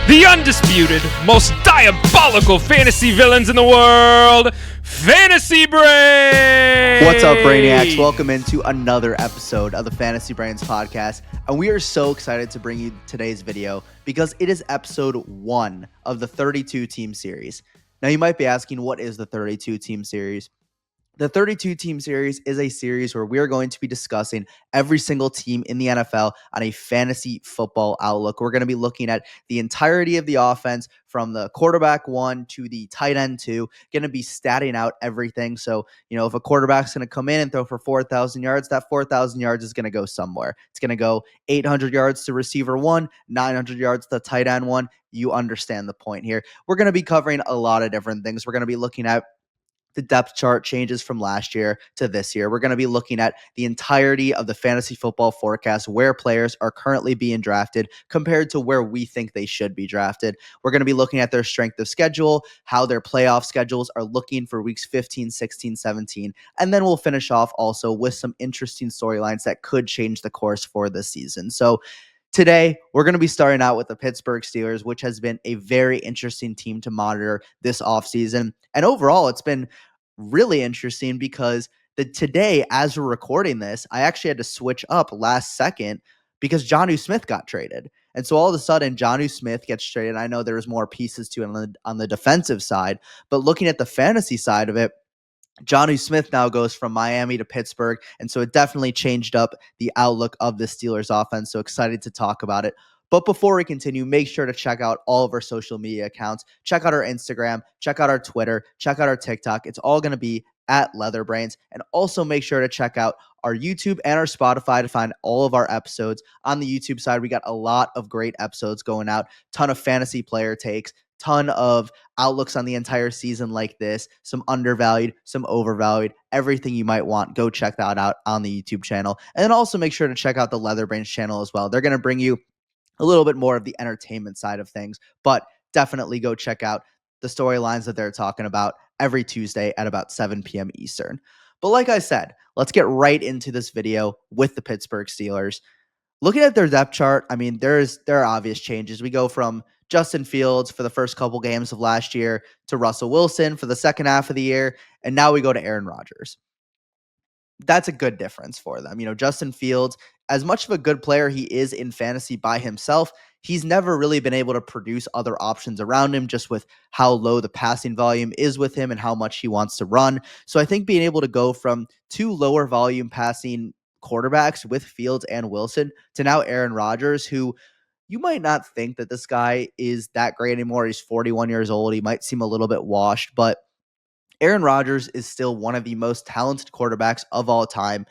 the undisputed, most diabolical fantasy villains in the world, Fantasy Brains! What's up, Brainiacs? Welcome into another episode of the Fantasy Brains podcast. And we are so excited to bring you today's video because it is episode 1 of the 32-team series. Now, you might be asking, what is the 32-team series? The 32-team series is a series where we are going to be discussing every single team in the NFL on a fantasy football outlook. We're going to be looking at the entirety of the offense from the quarterback 1 to the tight end 2, going to be statting out everything. So, if a quarterback's going to come in and throw for 4,000 yards, that 4,000 yards is going to go somewhere. It's going to go 800 yards to receiver 1, 900 yards to tight end 1. You understand the point here. We're going to be covering a lot of different things. We're going to be looking at the depth chart changes from last year to this year. We're going to be looking at the entirety of the fantasy football forecast, where players are currently being drafted compared to where we think they should be drafted. We're going to be looking at their strength of schedule, how their playoff schedules are looking for weeks 15, 16, 17. And then we'll finish off also with some interesting storylines that could change the course for this season. So today, we're going to be starting out with the Pittsburgh Steelers, which has been a very interesting team to monitor this offseason. And overall, it's been really interesting because today, as we're recording this, I actually had to switch up last second because Jonnu Smith got traded. And so all of a sudden, Jonnu Smith gets traded. I know there's more pieces to it on the defensive side, but looking at the fantasy side of it, Jonnu Smith now goes from Miami to Pittsburgh, and so it definitely changed up the outlook of the Steelers offense. So excited to talk about it. But before we continue, make sure to check out all of our social media accounts. Check out our Instagram, check out our Twitter, check out our TikTok. It's all going to be at Leatherbrains. And also make sure to check out our YouTube and our Spotify to find all of our episodes. On the YouTube side, we got a lot of great episodes going out, ton of fantasy player takes, ton of outlooks on the entire season like this, some undervalued, some overvalued, everything you might want. Go check that out on the YouTube channel. And then also make sure to check out the Leatherbrains channel as well. They're going to bring you a little bit more of the entertainment side of things, but definitely go check out the storylines that they're talking about every Tuesday at about 7 p.m. Eastern. But like I said, let's get right into this video with the Pittsburgh Steelers. Looking at their depth chart, I mean, there are obvious changes. We go from Justin Fields for the first couple games of last year to Russell Wilson for the second half of the year, and now we go to Aaron Rodgers. That's a good difference for them. Justin Fields, as much of a good player he is in fantasy by himself, he's never really been able to produce other options around him, just with how low the passing volume is with him and how much he wants to run. So I think being able to go from 2 lower volume passing quarterbacks with Fields and Wilson to now Aaron Rodgers, who you might not think that this guy is that great anymore. He's 41 years old. He might seem a little bit washed, but Aaron Rodgers is still one of the most talented quarterbacks of all time.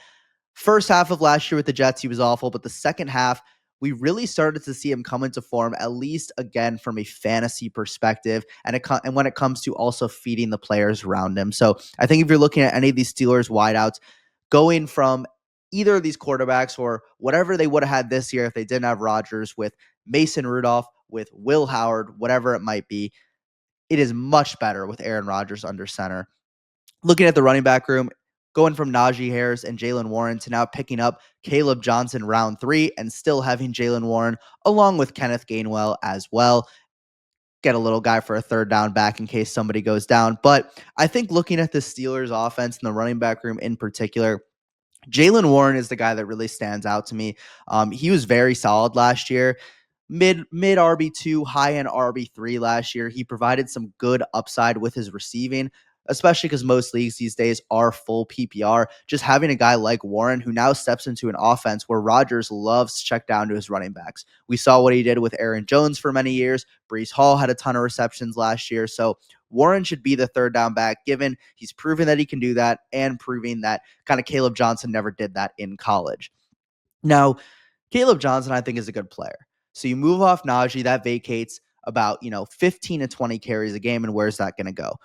First half of last year with the Jets, he was awful, but the second half, we really started to see him come into form, at least again from a fantasy perspective, and when it comes to also feeding the players around him. So I think if you're looking at any of these Steelers wideouts, going from either of these quarterbacks or whatever they would have had this year if they didn't have Rodgers, with Mason Rudolph, with Will Howard, whatever it might be, it is much better with Aaron Rodgers under center. Looking at the running back room, going from Najee Harris and Jaylen Warren to now picking up Kaleb Johnson round 3 and still having Jaylen Warren along with Kenneth Gainwell as well. Get a little guy for a third down back in case somebody goes down. But I think looking at the Steelers offense and the running back room in particular, Jaylen Warren is the guy that really stands out to me. He was very solid last year. Mid RB2, high end RB3 last year. He provided some good upside with his receiving, especially because most leagues these days are full PPR. Just having a guy like Warren who now steps into an offense where Rodgers loves to check down to his running backs. We saw what he did with Aaron Jones for many years. Breece Hall had a ton of receptions last year. So Warren should be the third down back, given he's proven that he can do that and proving that kind of Kaleb Johnson never did that in college. Now, Kaleb Johnson, I think, is a good player. So you move off Najee, that vacates about 15 to 20 carries a game, and where's that going to go?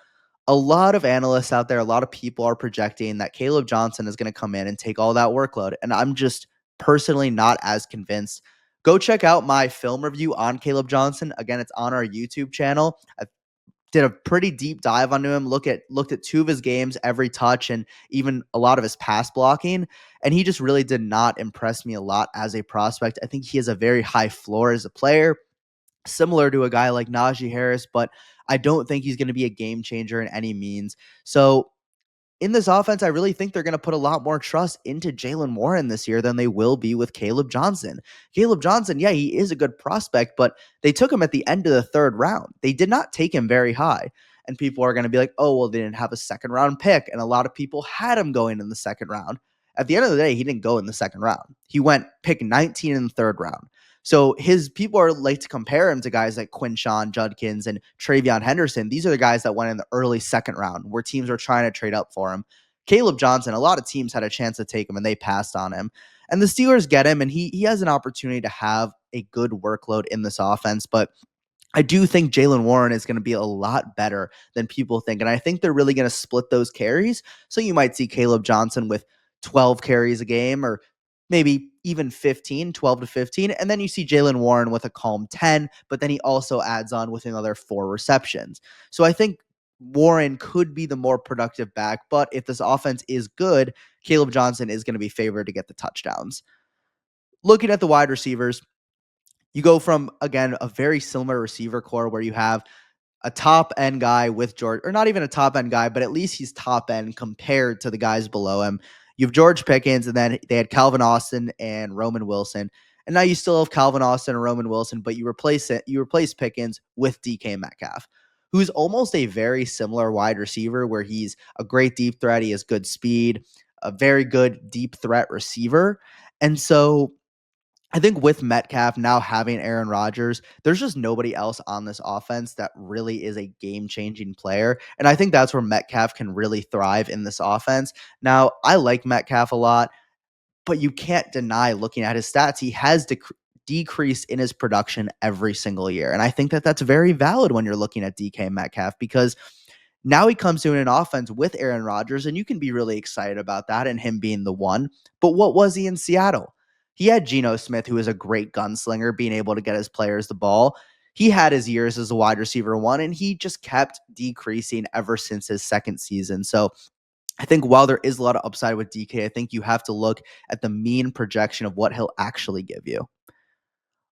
A lot of analysts out there, a lot of people are projecting that Kaleb Johnson is going to come in and take all that workload, and I'm just personally not as convinced. Go check out my film review on Kaleb Johnson. Again, it's on our YouTube channel. I did a pretty deep dive onto him, looked at 2 of his games, every touch, and even a lot of his pass blocking. And he just really did not impress me a lot as a prospect. I think he has a very high floor as a player. similar to a guy like Najee Harris, but I don't think he's going to be a game changer in any means. So in this offense, I really think they're going to put a lot more trust into Jaylen Warren this year than they will be with Kaleb Johnson. Kaleb Johnson, yeah, he is a good prospect, but they took him at the end of the third round. They did not take him very high. And people are going to be like, oh, well, they didn't have a second round pick. And a lot of people had him going in the second round. At the end of the day, he didn't go in the second round. He went pick 19 in the third round. So his people are like to compare him to guys like Quinshawn Judkins and Travion Henderson. These are the guys that went in the early second round where teams were trying to trade up for him. Kaleb Johnson, a lot of teams had a chance to take him and they passed on him. And the Steelers get him, and he has an opportunity to have a good workload in this offense. But I do think Jaylen Warren is going to be a lot better than people think. And I think they're really going to split those carries. So you might see Kaleb Johnson with 12 carries a game, or maybe even 15, 12 to 15. And then you see Jaylen Warren with a calm 10, but then he also adds on with another 4 receptions. So I think Warren could be the more productive back. But if this offense is good, Kaleb Johnson is going to be favored to get the touchdowns. Looking at the wide receivers, you go from, again, a very similar receiver core where you have a top end guy with George, or not even a top end guy, but at least he's top end compared to the guys below him. You have George Pickens, and then they had Calvin Austin and Roman Wilson. And now you still have Calvin Austin and Roman Wilson, but you replace Pickens with DK Metcalf, who's almost a very similar wide receiver where he's a great deep threat. He has good speed, a very good deep threat receiver. And so I think with Metcalf now having Aaron Rodgers, there's just nobody else on this offense that really is a game-changing player. And I think that's where Metcalf can really thrive in this offense. Now, I like Metcalf a lot, but you can't deny looking at his stats, he has decreased in his production every single year. And I think that that's very valid when you're looking at DK Metcalf, because now he comes to an offense with Aaron Rodgers, and you can be really excited about that and him being the one. But what was he in Seattle? He had Geno Smith, who is a great gunslinger, being able to get his players the ball. He had his years as a wide receiver one, and he just kept decreasing ever since his second season. So I think while there is a lot of upside with DK, I think you have to look at the mean projection of what he'll actually give you.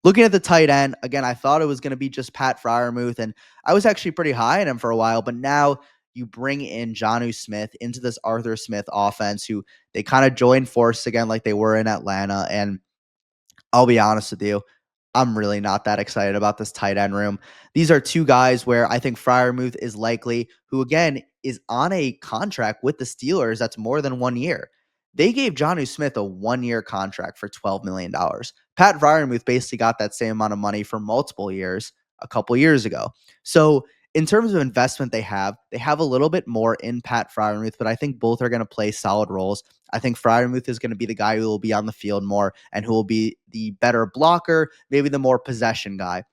Looking at the tight end, again, I thought it was going to be just Pat Freiermuth, and I was actually pretty high on him for a while, but now you bring in Jonnu Smith into this Arthur Smith offense, who they kind of joined force again like they were in Atlanta, and I'll be honest with you, I'm really not that excited about this tight end room. These are two guys where I think Freiermuth is likely, who again is on a contract with the Steelers that's more than 1 year. They gave Jonnu Smith a 1-year contract for $12 million. Pat Freiermuth basically got that same amount of money for multiple years a couple years ago. So in terms of investment they have a little bit more in Pat Freiermuth, but I think both are going to play solid roles. I think Freiermuth is going to be the guy who will be on the field more and who will be the better blocker, maybe the more possession guy.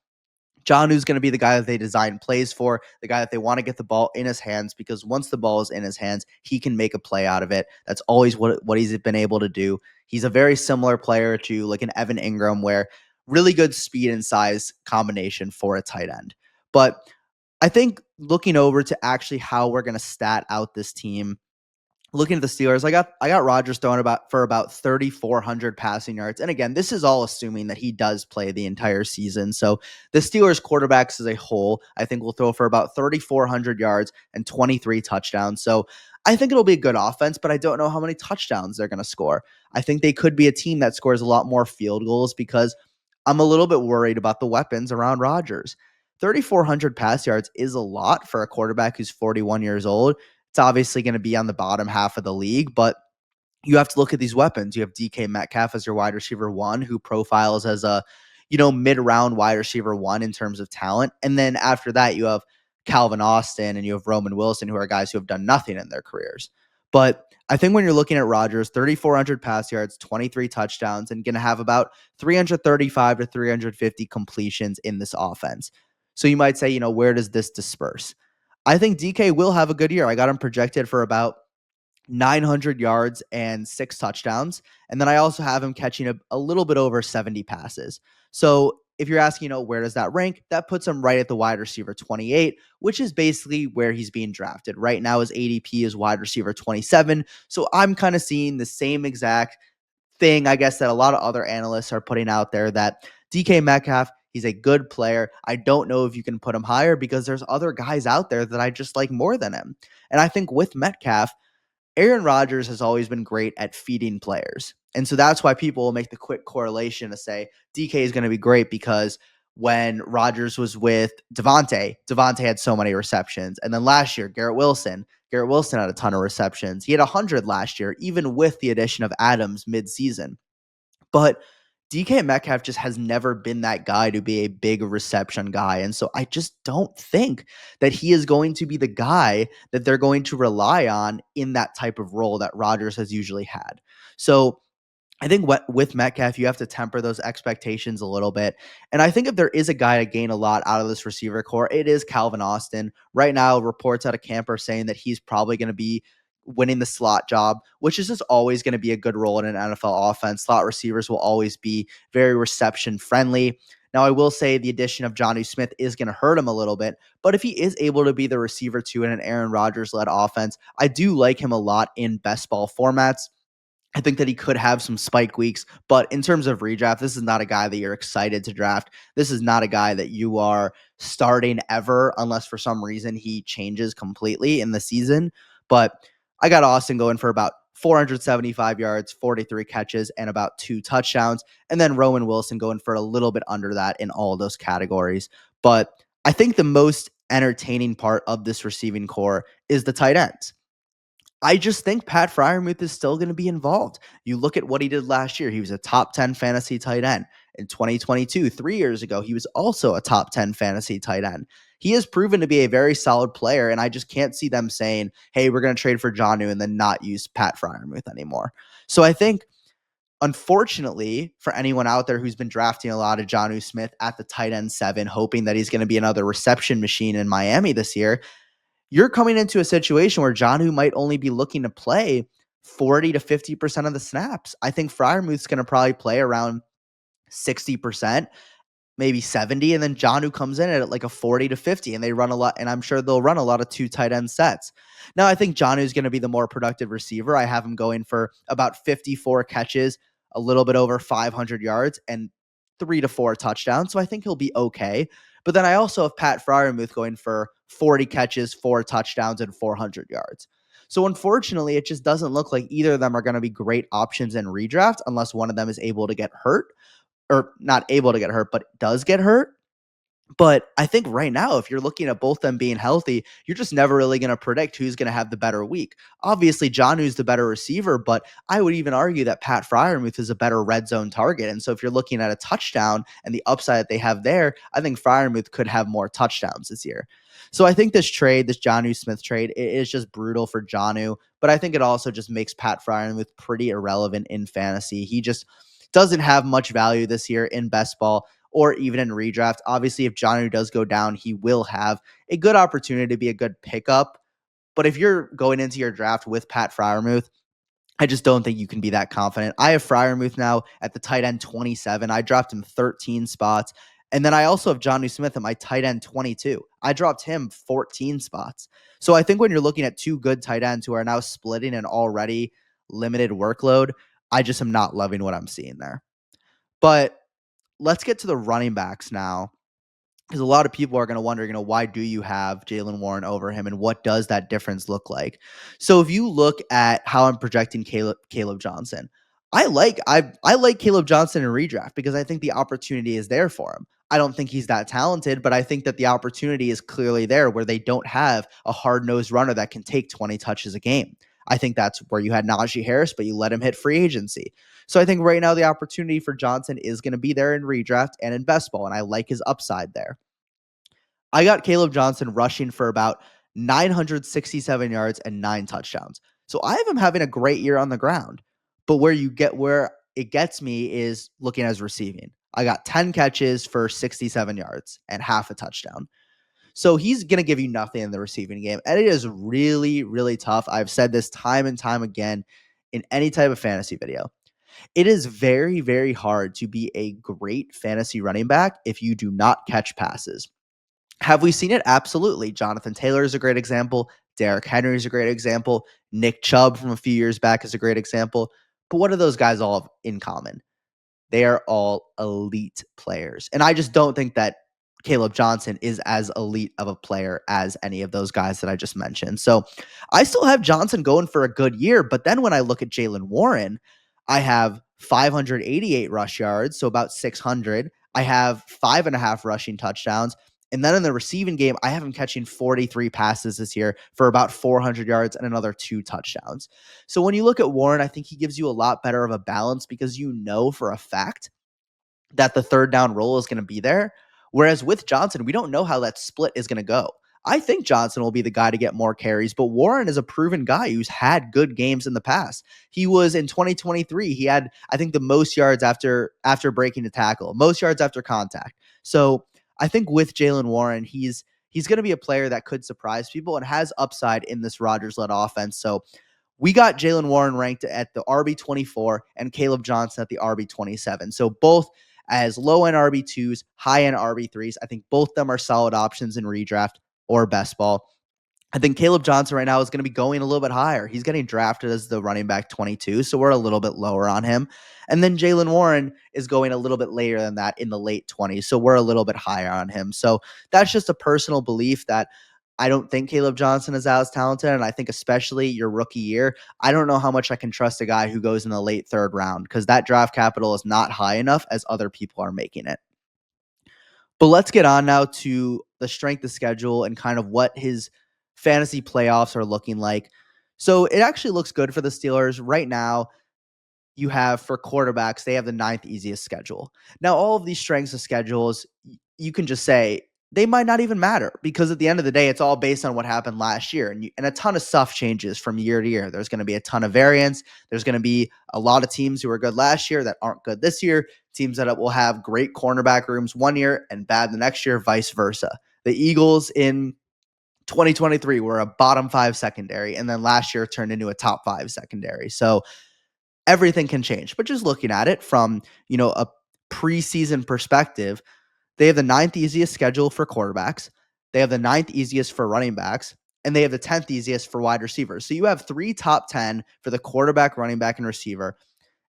Jonnu's going to be the guy that they design plays for, the guy that they want to get the ball in his hands, because once the ball is in his hands, he can make a play out of it. That's always what he's been able to do. He's a very similar player to like an Evan Ingram, where really good speed and size combination for a tight end. But I think looking over to actually how we're going to stat out this team, looking at the Steelers, I got Rodgers throwing about 3,400 passing yards. And again, this is all assuming that he does play the entire season. So the Steelers quarterbacks as a whole, I think will throw for about 3,400 yards and 23 touchdowns. So I think it'll be a good offense, but I don't know how many touchdowns they're going to score. I think they could be a team that scores a lot more field goals, because I'm a little bit worried about the weapons around Rodgers. 3,400 pass yards is a lot for a quarterback who's 41 years old. It's obviously going to be on the bottom half of the league, but you have to look at these weapons. You have DK Metcalf as your wide receiver one, who profiles as a, mid-round wide receiver one in terms of talent. And then after that, you have Calvin Austin and you have Roman Wilson, who are guys who have done nothing in their careers. But I think when you're looking at Rodgers, 3,400 pass yards, 23 touchdowns, and going to have about 335 to 350 completions in this offense. So you might say, where does this disperse? I think DK will have a good year. I got him projected for about 900 yards and 6 touchdowns. And then I also have him catching a little bit over 70 passes. So if you're asking, where does that rank? That puts him right at the wide receiver 28, which is basically where he's being drafted. Right now his ADP is wide receiver 27. So I'm kind of seeing the same exact thing, I guess, that a lot of other analysts are putting out there, that DK Metcalf, He's a good player. I don't know if you can put him higher because there's other guys out there that I just like more than him. And I think with Metcalf, Aaron Rodgers has always been great at feeding players. And so that's why people will make the quick correlation to say DK is going to be great because when Rodgers was with Devontae had so many receptions. And then last year, Garrett Wilson had a ton of receptions. He had 100 last year, even with the addition of Adams midseason. But DK Metcalf just has never been that guy to be a big reception guy. And so I just don't think that he is going to be the guy that they're going to rely on in that type of role that Rodgers has usually had. So I think with Metcalf, you have to temper those expectations a little bit. And I think if there is a guy to gain a lot out of this receiver core, it is Calvin Austin. Right now, reports out of camp are saying that he's probably going to be winning the slot job, which is just always going to be a good role in an NFL offense. Slot receivers will always be very reception friendly. Now, I will say the addition of Jonnu Smith is going to hurt him a little bit, but if he is able to be the receiver too in an Aaron Rodgers-led offense, I do like him a lot in best ball formats. I think that he could have some spike weeks, but in terms of redraft, this is not a guy that you're excited to draft. This is not a guy that you are starting ever, unless for some reason he changes completely in the season. But I got Austin going for about 475 yards, 43 catches, and about 2 touchdowns. And then Roman Wilson going for a little bit under that in all those categories. But I think the most entertaining part of this receiving core is the tight ends. I just think Pat Freiermuth is still going to be involved. You look at what he did last year. He was a top 10 fantasy tight end. In 2022, 3 years ago, he was also a top 10 fantasy tight end. He has proven to be a very solid player, and I just can't see them saying, hey, we're going to trade for Jonnu and then not use Pat Freiermuth anymore. So I think, unfortunately, for anyone out there who's been drafting a lot of Jonnu Smith at the tight end 7, hoping that he's going to be another reception machine in Miami this year, you're coming into a situation where Jonnu might only be looking to play 40 to 50% of the snaps. I think Freiermuth's going to probably play around 60%, maybe 70, and then Jonnu comes in at like a 40 to 50, and they run a lot, and I'm sure they'll run a lot of 2 tight end sets. Now, I think Jonnu is going to be the more productive receiver. I have him going for about 54 catches, a little bit over 500 yards, and 3 to 4 touchdowns, so I think he'll be okay. But then I also have Pat Freiermuth going for 40 catches, 4 touchdowns, and 400 yards. So unfortunately, it just doesn't look like either of them are going to be great options in redraft unless one of them is able to get hurt, or not able to get hurt, but does get hurt. But I think right now, if you're looking at both them being healthy, you're just never really going to predict who's going to have the better week. Obviously, Jonnu's the better receiver, but I would even argue that Pat Freiermuth is a better red zone target. And so if you're looking at a touchdown and the upside that they have there, I think Freiermuth could have more touchdowns this year. So I think this Jonnu Smith trade, it is just brutal for Jonnu, but I think it also just makes Pat Freiermuth pretty irrelevant in fantasy. He just doesn't have much value this year in best ball or even in redraft. Obviously, if Jonnu does go down, he will have a good opportunity to be a good pickup. But if you're going into your draft with Pat Freiermuth, I just don't think you can be that confident. I have Freiermuth now at the tight end 27. I dropped him 13 spots. And then I also have Jonnu Smith at my tight end 22. I dropped him 14 spots. So I think when you're looking at 2 good tight ends who are now splitting an already limited workload, I just am not loving what I'm seeing there. But let's get to the running backs now, because a lot of people are going to wonder, why do you have Jaylen Warren over him, and what does that difference look like? So if you look at how I'm projecting Kaleb Johnson, I like Kaleb Johnson in redraft because I think the opportunity is there for him. I don't think he's that talented, but I think that the opportunity is clearly there where they don't have a hard-nosed runner that can take 20 touches a game. I think that's where you had Najee Harris, but you let him hit free agency. So I think right now the opportunity for Johnson is going to be there in redraft and in best ball, and I like his upside there. I got Kaleb Johnson rushing for about 967 yards and 9 touchdowns. So I have him having a great year on the ground. But where it gets me is looking at his receiving. I got 10 catches for 67 yards and half a touchdown. So he's going to give you nothing in the receiving game. And it is really, really tough. I've said this time and time again in any type of fantasy video. It is very, very hard to be a great fantasy running back if you do not catch passes. Have we seen it? Absolutely. Jonathan Taylor is a great example. Derrick Henry is a great example. Nick Chubb from a few years back is a great example. But what do those guys all have in common? They are all elite players. And I just don't think that Kaleb Johnson is as elite of a player as any of those guys that I just mentioned. So I still have Johnson going for a good year. But then when I look at Jaylen Warren, I have 588 rush yards, so about 600. I have 5.5 rushing touchdowns. And then in the receiving game, I have him catching 43 passes this year for about 400 yards and another 2 touchdowns. So when you look at Warren, I think he gives you a lot better of a balance because you know for a fact that the third down role is going to be there. Whereas with Johnson, we don't know how that split is going to go. I think Johnson will be the guy to get more carries, but Warren is a proven guy who's had good games in the past. He was in 2023. He had, I think, the most yards after breaking the tackle, most yards after contact. So I think with Jaylen Warren, he's going to be a player that could surprise people and has upside in this Rodgers-led offense. So we got Jaylen Warren ranked at the RB24 and Kaleb Johnson at the RB27. So both as low-end RB2s, high-end RB3s. I think both of them are solid options in redraft or best ball. I think Kaleb Johnson right now is going to be going a little bit higher. He's getting drafted as the running back 22, so we're a little bit lower on him. And then Jaylen Warren is going a little bit later than that in the late 20s, so we're a little bit higher on him. So that's just a personal belief that I don't think Kaleb Johnson is as talented, and I think especially your rookie year, I don't know how much I can trust a guy who goes in the late third round because that draft capital is not high enough as other people are making it. But let's get on now to the strength of schedule and kind of what his fantasy playoffs are looking like. So it actually looks good for the Steelers right now. You have for quarterbacks, they have the 9th easiest schedule. Now, all of these strengths of schedules, you can just say they might not even matter because at the end of the day, it's all based on what happened last year. And a ton of stuff changes from year to year. There's going to be a ton of variance. There's going to be a lot of teams who were good last year that aren't good this year. Teams that will have great cornerback rooms one year and bad the next year, vice versa. The Eagles in 2023 were a bottom 5 secondary, and then last year turned into a top 5 secondary. So everything can change. But just looking at it from, a preseason perspective, they have the 9th easiest schedule for quarterbacks. They have the 9th easiest for running backs, and they have the 10th easiest for wide receivers. So you have 3 top 10 for the quarterback, running back, and receiver.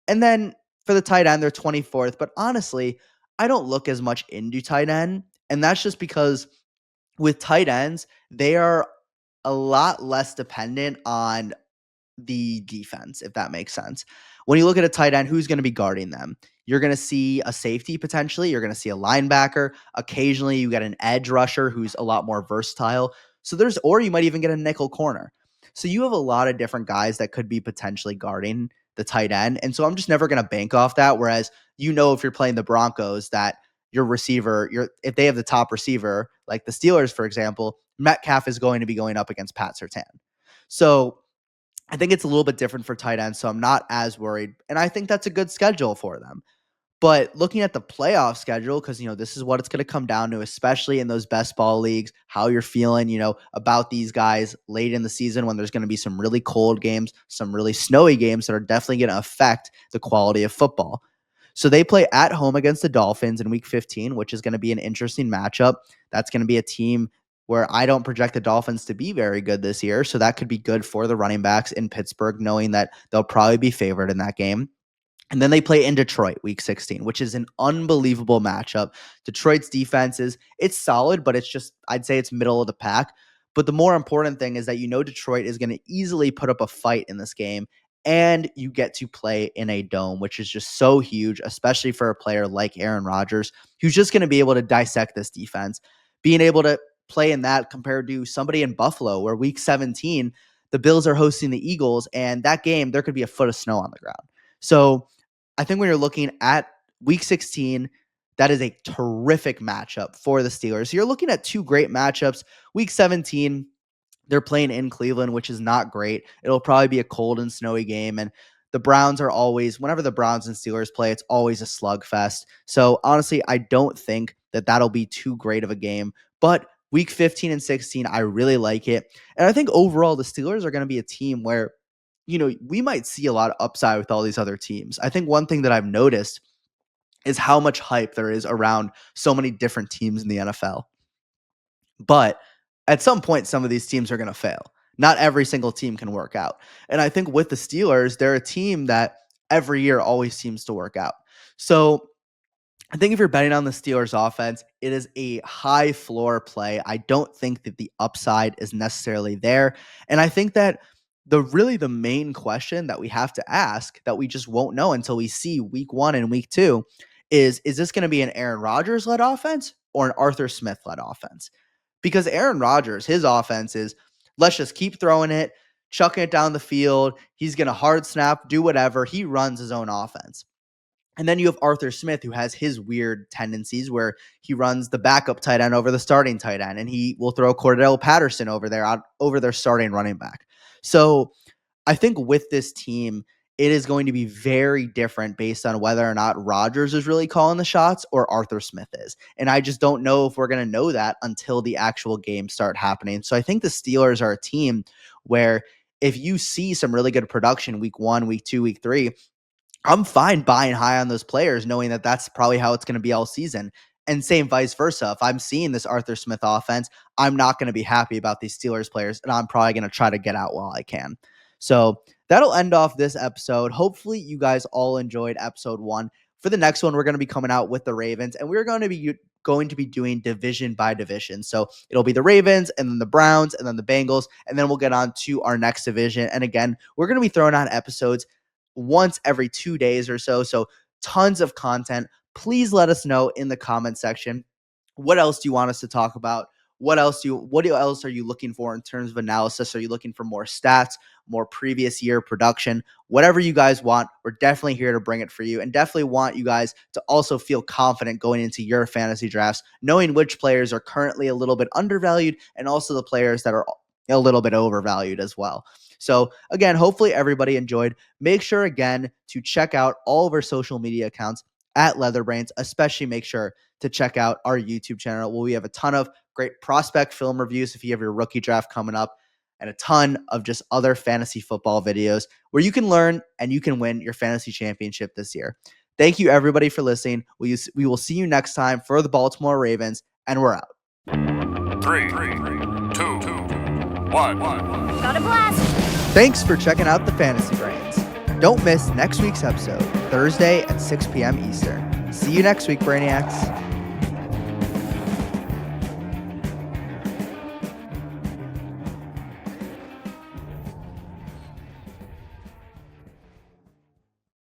And then for the tight end, they're 24th. But honestly, I don't look as much into tight end. And that's just because with tight ends, they are a lot less dependent on the defense, if that makes sense. When you look at a tight end, who's going to be guarding them? You're going to see a safety potentially. You're going to see a linebacker. Occasionally, you get an edge rusher who's a lot more versatile. Or you might even get a nickel corner. So you have a lot of different guys that could be potentially guarding the tight end. And so I'm just never going to bank off that. Whereas, if you're playing the Broncos, that your receiver, if they have the top receiver, like the Steelers, for example, Metcalf is going to be going up against Pat Surtain. So I think it's a little bit different for tight ends, so I'm not as worried. And I think that's a good schedule for them. But looking at the playoff schedule, because, this is what it's going to come down to, especially in those best ball leagues, how you're feeling, about these guys late in the season when there's going to be some really cold games, some really snowy games that are definitely going to affect the quality of football. So they play at home against the Dolphins in week 15, which is going to be an interesting matchup. That's going to be a team where I don't project the Dolphins to be very good this year. So that could be good for the running backs in Pittsburgh, knowing that they'll probably be favored in that game. And then they play in Detroit week 16, which is an unbelievable matchup. Detroit's defense it's solid, but I'd say it's middle of the pack. But the more important thing is that Detroit is going to easily put up a fight in this game. And you get to play in a dome, which is just so huge, especially for a player like Aaron Rodgers, who's just going to be able to dissect this defense. Being able to play in that compared to somebody in Buffalo, where week 17, the Bills are hosting the Eagles, and that game, there could be a foot of snow on the ground. So I think when you're looking at week 16, that is a terrific matchup for the Steelers. So you're looking at 2 great matchups. Week 17, they're playing in Cleveland, which is not great. It'll probably be a cold and snowy game. And the Browns are always, whenever the Browns and Steelers play, it's always a slugfest. So honestly, I don't think that that'll be too great of a game. But week 15 and 16, I really like it. And I think overall, the Steelers are going to be a team where, we might see a lot of upside with all these other teams. I think one thing that I've noticed is how much hype there is around so many different teams in the NFL. But at some point, some of these teams are going to fail. Not every single team can work out. And I think with the Steelers, they're a team that every year always seems to work out. So I think if you're betting on the Steelers offense, it is a high floor play. I don't think that the upside is necessarily there. And I think that the main question that we have to ask that we just won't know until we see week 1 and week 2 is this going to be an Aaron Rodgers led offense or an Arthur Smith led offense? Because Aaron Rodgers, his offense is let's just keep throwing it, chucking it down the field. He's going to hard snap, do whatever. He runs his own offense. And then you have Arthur Smith, who has his weird tendencies where he runs the backup tight end over the starting tight end, and he will throw Cordell Patterson over there over their starting running back. So I think with this team, it is going to be very different based on whether or not Rodgers is really calling the shots or Arthur Smith is. And I just don't know if we're going to know that until the actual games start happening. So I think the Steelers are a team where if you see some really good production week 1, week 2, week 3, I'm fine buying high on those players, knowing that that's probably how it's going to be all season. And same vice versa. If I'm seeing this Arthur Smith offense, I'm not going to be happy about these Steelers players, and I'm probably going to try to get out while I can. So that'll end off this episode. Hopefully, you guys all enjoyed episode 1. For the next one, we're going to be coming out with the Ravens, and we're going to be doing division by division. So it'll be the Ravens, and then the Browns, and then the Bengals, and then we'll get on to our next division. And again, we're going to be throwing out episodes once every 2 days or so. So tons of content. Please let us know in the comment section. What else do you want us to talk about? What else are you looking for in terms of analysis? Are you looking for more stats, more previous year production? Whatever you guys want, we're definitely here to bring it for you, and definitely want you guys to also feel confident going into your fantasy drafts, knowing which players are currently a little bit undervalued and also the players that are a little bit overvalued as well. So again, hopefully everybody enjoyed. Make sure again to check out all of our social media accounts at Leatherbrains. Especially make sure to check out our YouTube channel where we have a ton of great prospect film reviews if you have your rookie draft coming up, and a ton of just other fantasy football videos where you can learn and you can win your fantasy championship this year. Thank you everybody for listening. We will see you next time for the Baltimore Ravens, and we're out. 3, 2, 1. Got a blast! Thanks for checking out the Fantasy Brains. Don't miss next week's episode, Thursday at 6 p.m. Eastern. See you next week, Brainiacs.